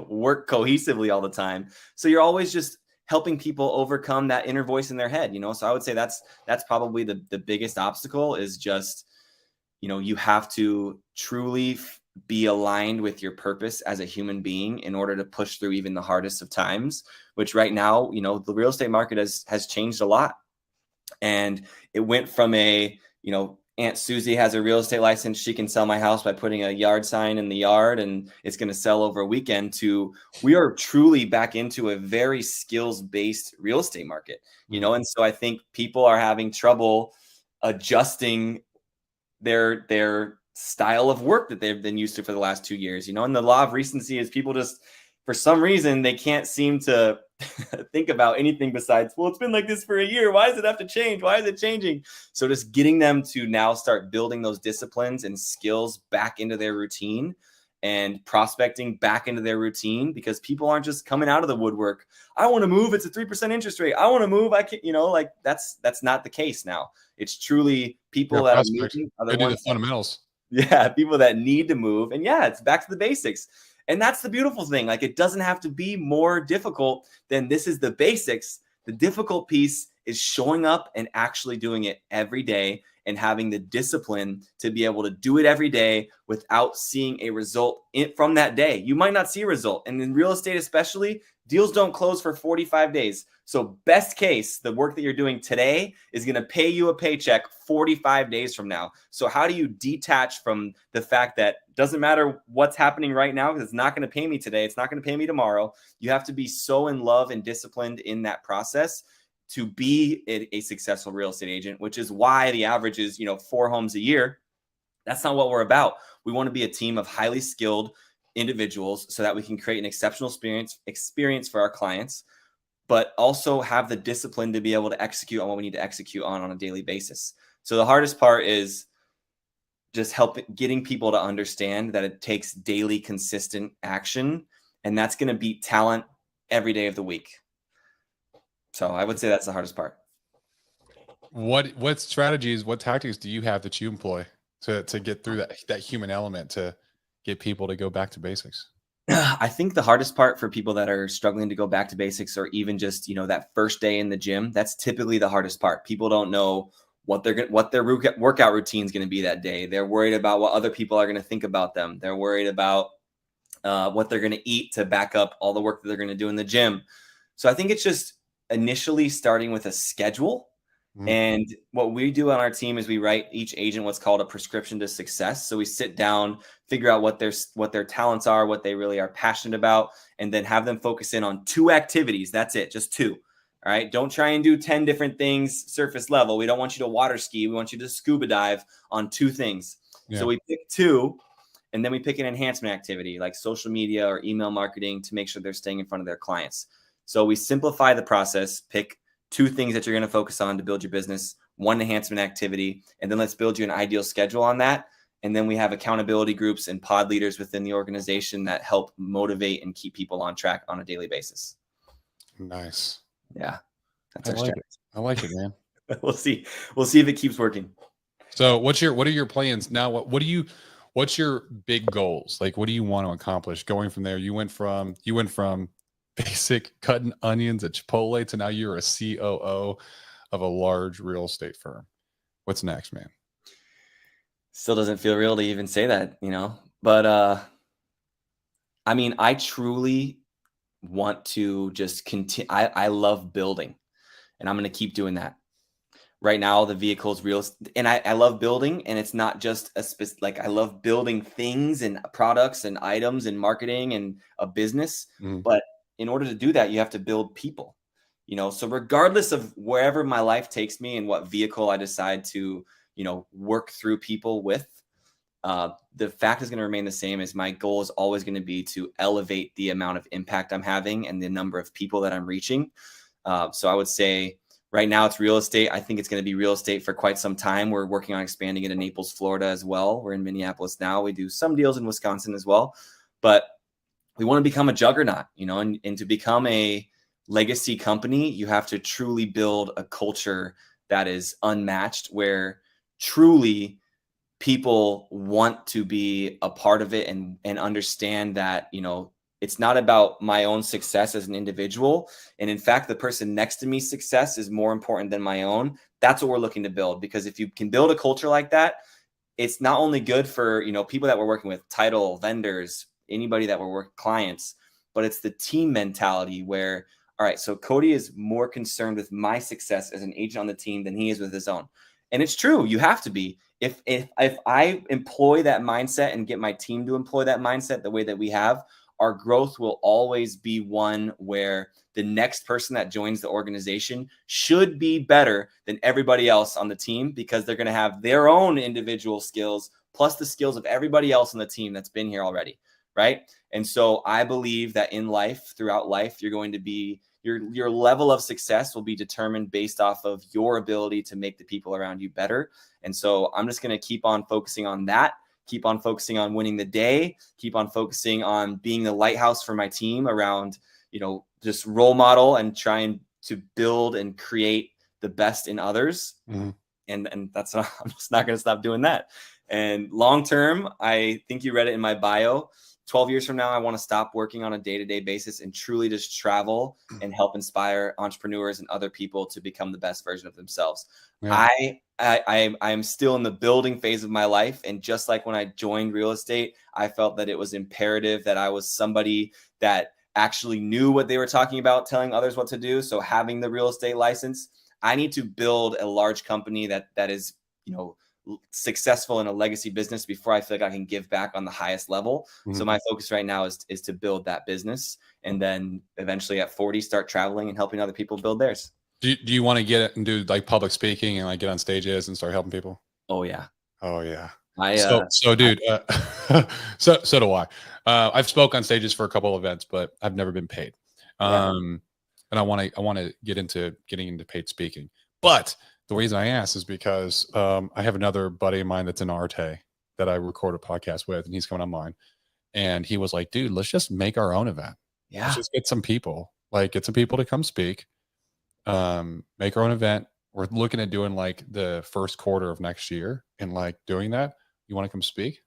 work cohesively all the time. So you're always just helping people overcome that inner voice in their head, So I would say that's probably the biggest obstacle is just, you have to truly be aligned with your purpose as a human being in order to push through even the hardest of times, which right now, the real estate market has changed a lot. And it went from Aunt Susie has a real estate license. She can sell my house by putting a yard sign in the yard and it's going to sell over a weekend, to we are truly back into a very skills-based real estate market, And so I think people are having trouble adjusting their style of work that they've been used to for the last 2 years, And the law of recency is people just, for some reason, they can't seem to think about anything besides, well, it's been like this for a year. Why does it have to change? Why is it changing? So just getting them to now start building those disciplines and skills back into their routine, and prospecting back into their routine, because people aren't just coming out of the woodwork. I want to move. It's a 3% interest rate. I want to move. I can, like that's not the case now. It's truly people that are moving. They do the fundamentals. People that need to move. And it's back to the basics. And that's the beautiful thing. Like, it doesn't have to be more difficult than this is the basics. The difficult piece is showing up and actually doing it every day, and having the discipline to be able to do it every day without seeing a result from that day. You might not see a result. And in real estate especially, deals don't close for 45 days. So best case, the work that you're doing today is going to pay you a paycheck 45 days from now. So how do you detach from the fact that it doesn't matter what's happening right now, because it's not going to pay me today, it's not going to pay me tomorrow. You have to be so in love and disciplined in that process to be a successful real estate agent, which is why the average is, 4 homes a year. That's not what we're about. We want to be a team of highly skilled individuals so that we can create an exceptional experience for our clients, but also have the discipline to be able to execute on what we need to execute on a daily basis. So the hardest part is just getting people to understand that it takes daily consistent action, and that's going to beat talent every day of the week. So I would say that's the hardest part. What strategies, what tactics do you have that you employ to get through that human element, to get people to go back to basics? I think the hardest part for people that are struggling to go back to basics, or even just, that first day in the gym, that's typically the hardest part. People don't know what their workout routine is going to be that day. They're worried about what other people are going to think about them. They're worried about what they're going to eat to back up all the work that they're going to do in the gym. So I think it's just initially starting with a schedule. And what we do on our team is we write each agent what's called a prescription to success. So we sit down, figure out what their talents are, what they really are passionate about, and then have them focus in on 2 activities. That's it, just 2. All right. Don't try and do 10 different things surface level. We don't want you to water ski. We want you to scuba dive on 2 things. Yeah. So we pick 2, and then we pick an enhancement activity like social media or email marketing to make sure they're staying in front of their clients. So we simplify the process, pick 2 things that you're going to focus on to build your business, 1 enhancement activity, and then let's build you an ideal schedule on that. And then we have accountability groups and pod leaders within the organization that help motivate and keep people on track on a daily basis. Nice. Yeah. That's our strategy. I like it, man. We'll see. We'll see if it keeps working. So what are your plans now? What's your big goals? Like, what do you want to accomplish going from there? You went from basic cutting onions at Chipotle to now you're a COO of a large real estate firm. What's next, man? Still doesn't feel real to even say that, but I mean, I truly want to just continue. I love building, and I'm going to keep doing that. Right now, the vehicle is real, and I love building, and it's not just I love building things and products and items and marketing and a business, but in order to do that, you have to build people, so regardless of wherever my life takes me and what vehicle I decide to, work through people with, the fact is going to remain the same. As my goal is always going to be to elevate the amount of impact I'm having and the number of people that I'm reaching. So I would say right now it's real estate. I think it's going to be real estate for quite some time. We're working on expanding into Naples, Florida as well. We're in Minneapolis now. We do some deals in Wisconsin as well, but we want to become a juggernaut, and to become a legacy company, you have to truly build a culture that is unmatched, where truly people want to be a part of it and understand that, it's not about my own success as an individual. And in fact, the person next to me's success is more important than my own. That's what we're looking to build, because if you can build a culture like that, it's not only good for, people that we're working with, title, vendors, anybody that we're working, clients, but it's the team mentality where, all right, so Cody is more concerned with my success as an agent on the team than he is with his own. And it's true. You have to be. If I employ that mindset and get my team to employ that mindset the way that we have, our growth will always be one where the next person that joins the organization should be better than everybody else on the team, because they're going to have their own individual skills plus the skills of everybody else on the team that's been here already. Right. And so I believe that in life, throughout life, you're going to be, your level of success will be determined based off of your ability to make the people around you better. And so I'm just going to keep on focusing on that, keep on focusing on winning the day, keep on focusing on being the lighthouse for my team around, just role model and trying to build and create the best in others. And that's, I'm just not going to stop doing that. And long term, I think you read it in my bio, 12 years from now, I want to stop working on a day-to-day basis and truly just travel and help inspire entrepreneurs and other people to become the best version of themselves. Yeah. I'm still in the building phase of my life. And just like when I joined real estate, I felt that it was imperative that I was somebody that actually knew what they were talking about, telling others what to do. So having the real estate license, I need to build a large company that is, successful in a legacy business before I feel like I can give back on the highest level. So my focus right now is to build that business, and then eventually at 40 start traveling and helping other people build theirs. Do you want to get it and do like public speaking and like get on stages and start helping people? Oh yeah. So dude, so do I. I've spoke on stages for a couple of events, but I've never been paid. And I want to get into getting into paid speaking. But the reason I asked is because I have another buddy of mine that's in Arte that I record a podcast with, and he's coming on mine. And he was like, dude, let's just make our own event. Yeah. Let's just get some people to come speak, make our own event. We're looking at doing like the first quarter of next year and like doing that. You want to come speak?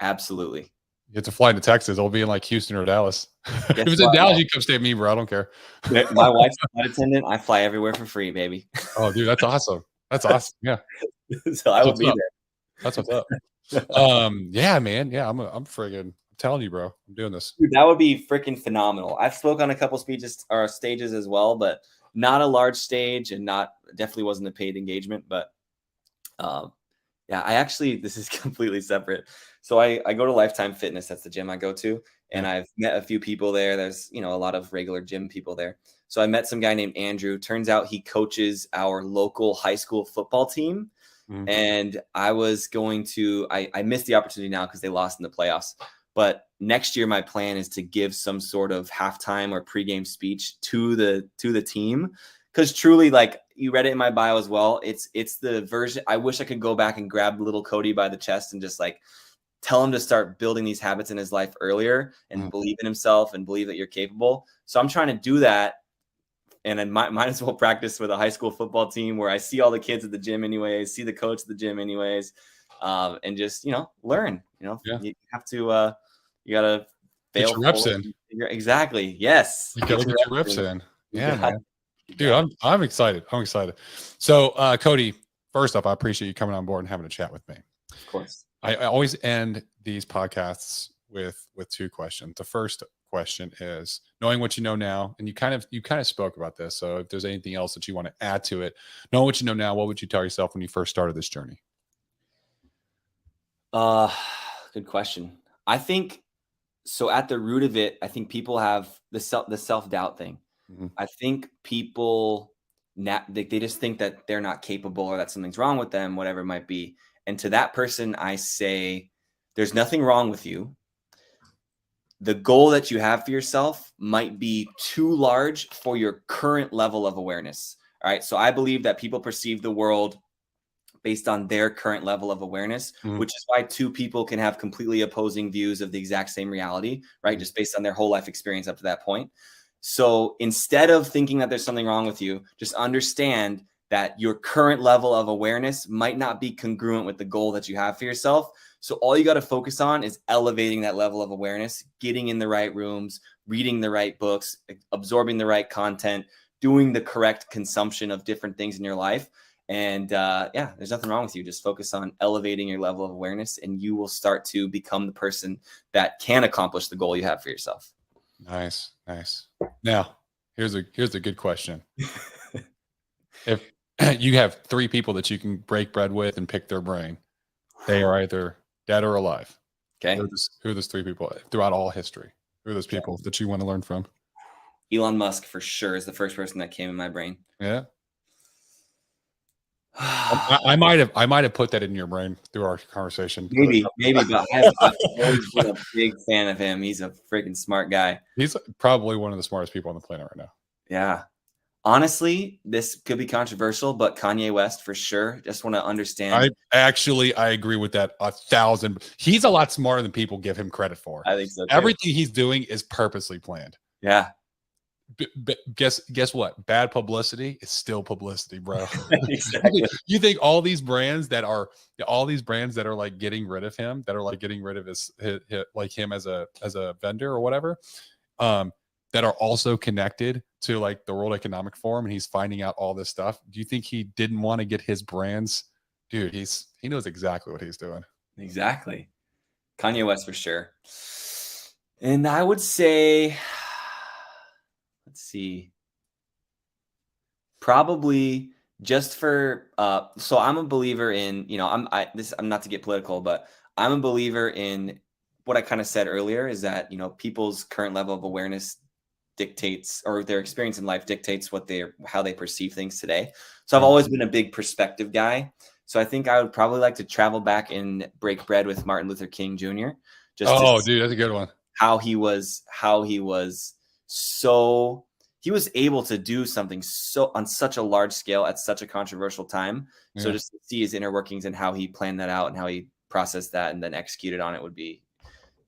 Absolutely. You have to fly to Texas. It'll be in like Houston or Dallas. If Guess it's in what? Dallas, you come stay with me, bro. I don't care. My wife's a flight attendant. I fly everywhere for free, baby. Oh, dude, that's awesome. That's awesome. Yeah. So I will be up. there. That's what's up. Yeah, man. Yeah, I'm friggin'. I'm telling you, bro. I'm doing this. Dude, that would be freaking phenomenal. I've spoke on a couple speeches or stages as well, but not a large stage and definitely wasn't a paid engagement. But yeah, this is completely separate. So I go to Lifetime Fitness. That's the gym I go to. And I've met a few people there. There's, a lot of regular gym people there. So I met some guy named Andrew. Turns out he coaches our local high school football team. Mm-hmm. And I was going to, I missed the opportunity now because they lost in the playoffs. But next year, my plan is to give some sort of halftime or pregame speech to the team. Because truly, like you read it in my bio as well, it's the version. I wish I could go back and grab little Cody by the chest and just like tell him to start building these habits in his life earlier and believe in himself and believe that you're capable. So I'm trying to do that. And I might as well practice with a high school football team where I see all the kids at the gym anyways, see the coach at the gym anyways, and just, learn, You have to, you got to fail. Get your reps in. Exactly. Yes. You got to get your reps in. Yeah, man. Dude, I'm excited. I'm excited. So, Cody, first off, I appreciate you coming on board and having a chat with me. Of course. I always end these podcasts with two questions. The first question is knowing what you know now, and you kind of spoke about this. So if there's anything else that you want to add to it, knowing what you know now, what would you tell yourself when you first started this journey? Good question. I think so. At the root of it, I think people have the self-doubt thing. Mm-hmm. I think people they just think that they're not capable or that something's wrong with them, whatever it might be. And to that person, I say, there's nothing wrong with you. The goal that you have for yourself might be too large for your current level of awareness. All right. So I believe that people perceive the world based on their current level of awareness, which is why two people can have completely opposing views of the exact same reality, right? Just based on their whole life experience up to that point. So instead of thinking that there's something wrong with you, just understand that your current level of awareness might not be congruent with the goal that you have for yourself. So all you got to focus on is elevating that level of awareness, getting in the right rooms, reading the right books, absorbing the right content, doing the correct consumption of different things in your life. And there's nothing wrong with you. Just focus on elevating your level of awareness and you will start to become the person that can accomplish the goal you have for yourself. Nice. Now, here's a good question. If you have three people that you can break bread with and pick their brain, they are either dead or alive. Okay. Who are those three people throughout all history? Who are those people that you want to learn from? Elon Musk for sure is the first person that came in my brain. Yeah. I might have put that in your brain through our conversation. Maybe, but I've always been a big fan of him. He's a freaking smart guy. He's probably one of the smartest people on the planet right now. Yeah. Honestly, this could be controversial, but Kanye West for sure. Just want to understand. I agree with that 1,000. He's a lot smarter than people give him credit for. I think so too. Everything he's doing is purposely planned. Yeah. But guess what? Bad publicity is still publicity, bro. Exactly. You think all these brands that are like getting rid of him, that are like getting rid of his like him as a vendor or whatever, that are also connected to like the World Economic Forum, and he's finding out all this stuff. Do you think he didn't want to get his brands? Dude, he knows exactly what he's doing. Exactly. Kanye West for sure. And I would say, let's see, probably just for so I'm a believer in, I'm not to get political, but I'm a believer in what I kind of said earlier is that, people's current level of awareness dictates, or their experience in life dictates how they perceive things today. So I've always been a big perspective guy. So I think I would probably like to travel back and break bread with Martin Luther King Jr. Dude, that's a good one. He was able to do something so on such a large scale at such a controversial time. Yeah. So just to see his inner workings and how he planned that out and how he processed that and then executed on it would be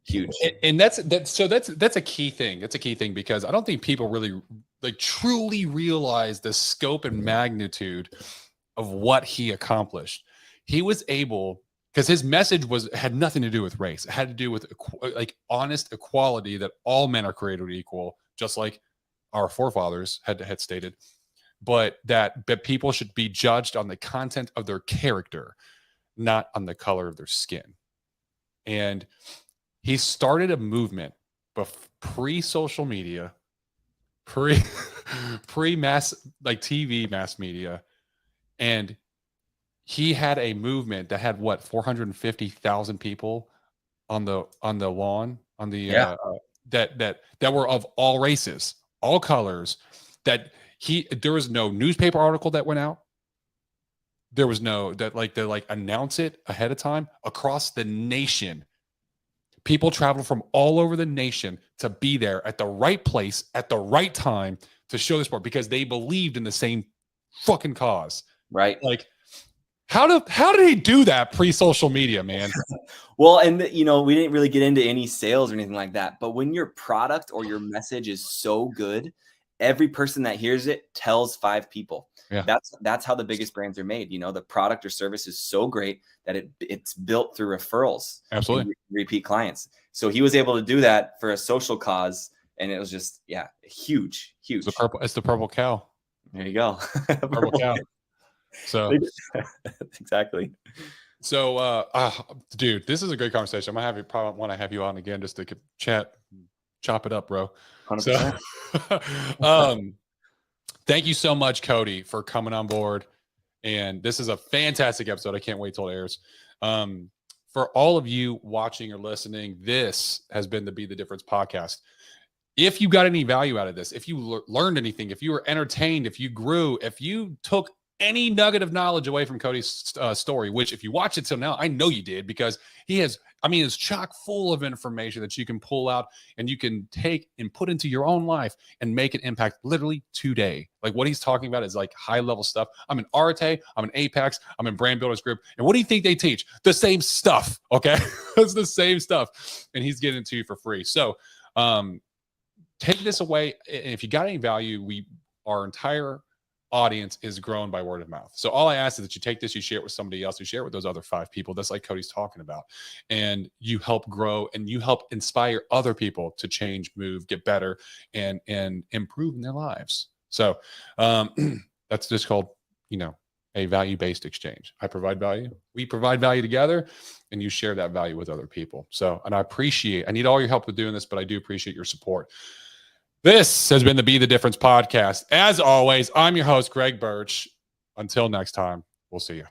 huge. And that's a key thing. That's a key thing because I don't think people really like truly realize the scope and magnitude of what he accomplished. He was able because his message had nothing to do with race. It had to do with like honest equality, that all men are created equal, just like our forefathers had stated, but that people should be judged on the content of their character, not on the color of their skin. And he started a movement, but pre-social media, pre-mass, like TV mass media, and he had a movement that had 450,000 people on the lawn, on the that were of all races, all colors. That there was no newspaper article that went out. There was no they announce it ahead of time across the nation. People traveled from all over the nation to be there at the right place at the right time to show the sport because they believed in the same fucking cause. Right. Like, how did he do that pre-social media, man? Well, and we didn't really get into any sales or anything like that, but when your product or your message is so good, every person that hears it tells 5 people. Yeah. That's how the biggest brands are made. The product or service is so great that it's built through referrals. Absolutely. Repeat clients. So he was able to do that for a social cause, and it was just huge. It's the purple cow. There you go. Purple cow. So exactly. So dude, this is a great conversation. Probably want to have you on again just to chop it up, bro. 100%. So, thank you so much, Cody, for coming on board. And this is a fantastic episode. I can't wait till it airs. For all of you watching or listening, this has been the Be the Difference podcast. If you got any value out of this, if you learned anything, if you were entertained, if you grew, if you took any nugget of knowledge away from Cody's story, which if you watch it till now, I know you did, because it's chock full of information that you can pull out and you can take and put into your own life and make an impact literally today. Like what he's talking about is like high level stuff. I'm in Arte, I'm in Apex, I'm in Brand Builders Group. And what do you think they teach? The same stuff. Okay. It's the same stuff. And he's getting it to you for free. So take this away. And if you got any value, our entire audience is grown by word of mouth. So all I ask is that you take this, you share it with somebody else, you share it with those other 5 people. That's like Cody's talking about. And you help grow and you help inspire other people to change, move, get better, and improve in their lives. So that's just called, a value-based exchange. I provide value, we provide value together, and you share that value with other people. So, and I need all your help with doing this, but I do appreciate your support. This has been the Be the Difference podcast. As always, I'm your host, Greg Birch. Until next time, we'll see you.